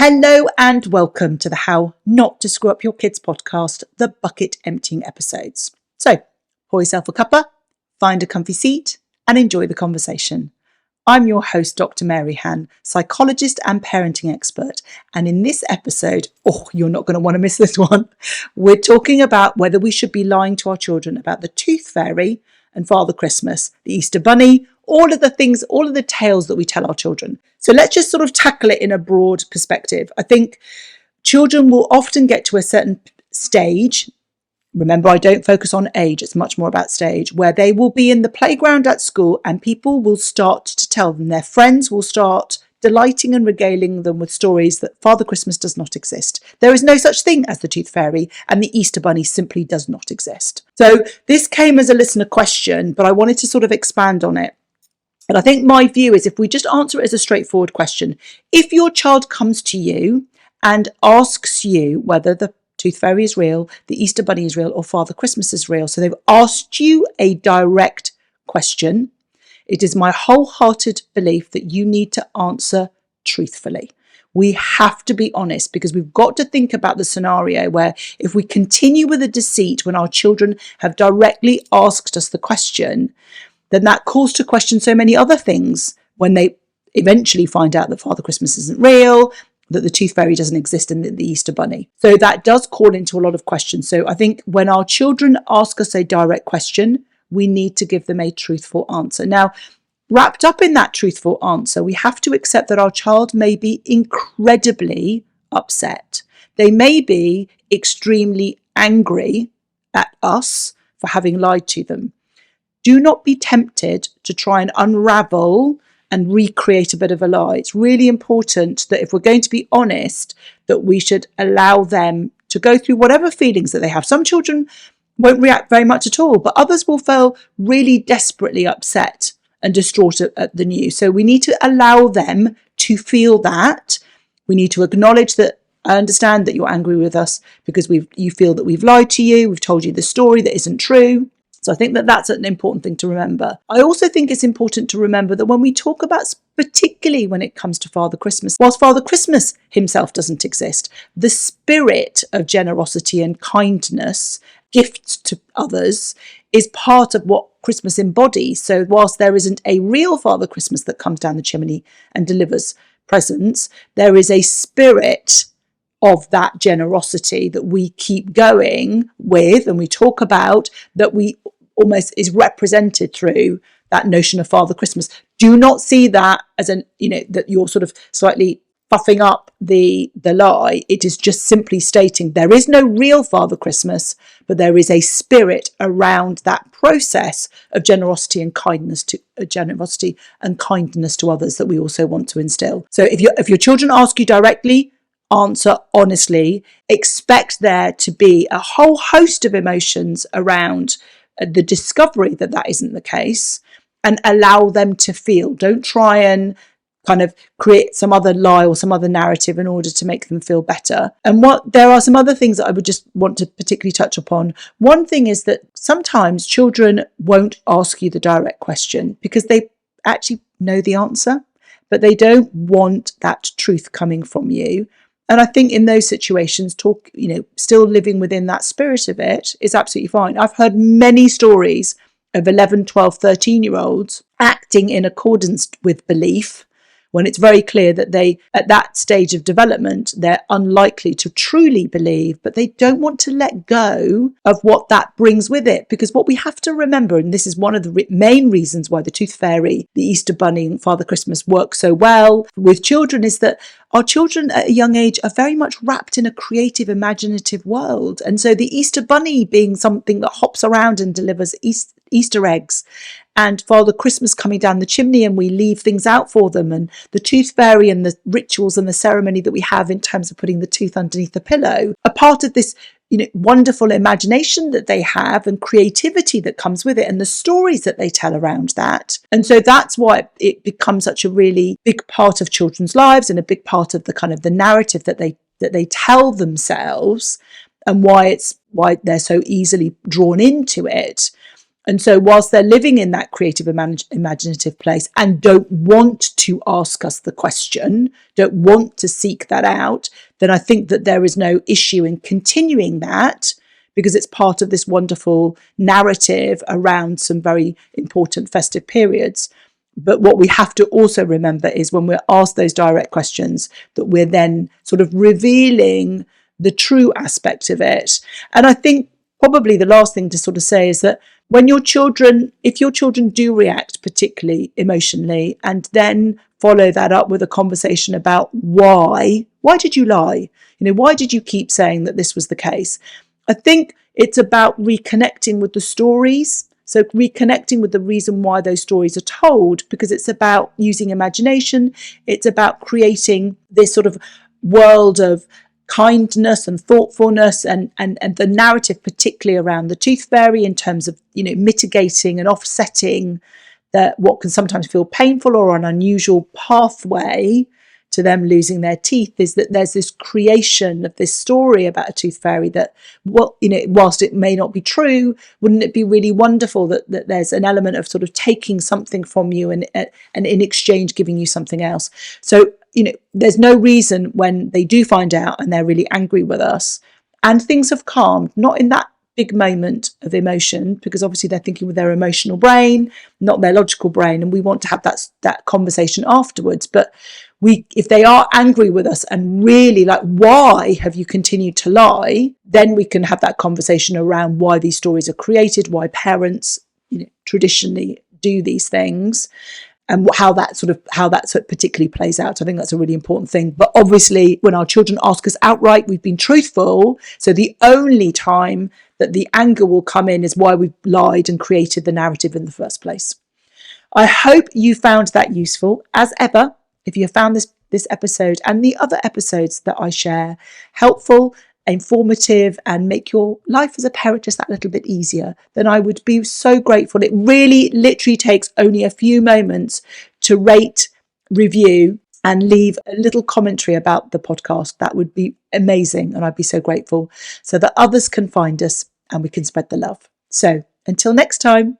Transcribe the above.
Hello and welcome to the How Not to Screw Up Your Kids podcast, the bucket emptying episodes. So, pour yourself a cuppa, find a comfy seat and enjoy the conversation. I'm your host, Dr Maryhan, psychologist and parenting expert. And in this episode, you're not going to want to miss this one. We're talking about whether we should be lying to our children about the Tooth Fairy and Father Christmas, the Easter Bunny, all of the things, all of the tales that we tell our children. So let's just sort of tackle it in a broad perspective. I think children will often get to a certain stage. Remember, I don't focus on age. It's much more about stage, where they will be in the playground at school and people will start to tell them, their friends will start delighting and regaling them with stories that Father Christmas does not exist. There is no such thing as the Tooth Fairy, and the Easter Bunny simply does not exist. So this came as a listener question, but I wanted to sort of expand on it. And I think my view is, if we just answer it as a straightforward question, if your child comes to you and asks you whether the Tooth Fairy is real, the Easter Bunny is real, or Father Christmas is real, so they've asked you a direct question, it is my wholehearted belief that you need to answer truthfully. We have to be honest, because we've got to think about the scenario where if we continue with a deceit when our children have directly asked us the question, then that calls to question so many other things when they eventually find out that Father Christmas isn't real, that the Tooth Fairy doesn't exist, and the Easter Bunny. So that does call into a lot of questions. So I think when our children ask us a direct question, we need to give them a truthful answer. Now, wrapped up in that truthful answer, we have to accept that our child may be incredibly upset. They may be extremely angry at us for having lied to them. Do not be tempted to try and unravel and recreate a bit of a lie. It's really important that if we're going to be honest, that we should allow them to go through whatever feelings that they have. Some children won't react very much at all, but others will feel really desperately upset and distraught at the news. So we need to allow them to feel that. We need to acknowledge that I understand that you're angry with us because you feel that we've lied to you, we've told you the story that isn't true. So I think that that's an important thing to remember. I also think it's important to remember that when we talk about, particularly when it comes to Father Christmas, whilst Father Christmas himself doesn't exist, the spirit of generosity and kindness, gifts to others, is part of what Christmas embodies. So whilst there isn't a real Father Christmas that comes down the chimney and delivers presents, there is a spirit of that generosity that we keep going with and we talk about, that we almost is represented through that notion of Father Christmas. Do not see that as that you're sort of slightly puffing up the lie. It is just simply stating there is no real Father Christmas, but there is a spirit around that process of generosity and kindness to others that we also want to instill. So if your children ask you directly, answer honestly. Expect there to be a whole host of emotions around the discovery that that isn't the case, and allow them to feel. Don't try and kind of create some other lie or some other narrative in order to make them feel better. And there are some other things that I would just want to particularly touch upon. One thing is that sometimes children won't ask you the direct question because they actually know the answer, but they don't want that truth coming from you. And I think in those situations, still living within that spirit of it is absolutely fine. I've heard many stories of 11, 12, 13-year-olds acting in accordance with belief when it's very clear that they, at that stage of development, they're unlikely to truly believe, but they don't want to let go of what that brings with it. Because what we have to remember, and this is one of the main reasons why the Tooth Fairy, the Easter Bunny and Father Christmas work so well with children, is that our children at a young age are very much wrapped in a creative, imaginative world. And so the Easter Bunny being something that hops around and delivers Easter eggs, and Father Christmas coming down the chimney and we leave things out for them, and the Tooth Fairy and the rituals and the ceremony that we have in terms of putting the tooth underneath the pillow are part of this wonderful imagination that they have and creativity that comes with it, and the stories that they tell around that. And so that's why it becomes such a really big part of children's lives and a big part of the kind of the narrative that they tell themselves, and why they're so easily drawn into it. And so whilst they're living in that creative, imaginative place and don't want to ask us the question, don't want to seek that out, then I think that there is no issue in continuing that, because it's part of this wonderful narrative around some very important festive periods. But what we have to also remember is when we're asked those direct questions, that we're then sort of revealing the true aspect of it. And I think probably the last thing to sort of say is that when your children, if your children do react particularly emotionally, and then follow that up with a conversation about why did you lie? Why did you keep saying that this was the case? I think it's about reconnecting with the stories. So reconnecting with the reason why those stories are told, because it's about using imagination. It's about creating this sort of world of kindness and thoughtfulness, and the narrative particularly around the tooth fairy in terms of mitigating and offsetting that what can sometimes feel painful or an unusual pathway to them losing their teeth, is that there's this creation of this story about a tooth fairy that, whilst it may not be true, wouldn't it be really wonderful that there's an element of sort of taking something from you and in exchange giving you something else. So there's no reason when they do find out and they're really angry with us and things have calmed, not in that big moment of emotion, because obviously they're thinking with their emotional brain, not their logical brain, and we want to have that conversation afterwards. But if they are angry with us and really like, why have you continued to lie, then we can have that conversation around why these stories are created, why parents traditionally do these things, and how that particularly plays out. I think that's a really important thing. But obviously, when our children ask us outright, we've been truthful. So the only time that the anger will come in is why we've lied and created the narrative in the first place. I hope you found that useful. As ever, if you found this episode and the other episodes that I share helpful, informative, and make your life as a parent just that little bit easier, then I would be so grateful. It really literally takes only a few moments to rate, review, and leave a little commentary about the podcast. That would be amazing, and I'd be so grateful, so that others can find us and we can spread the love. So until next time.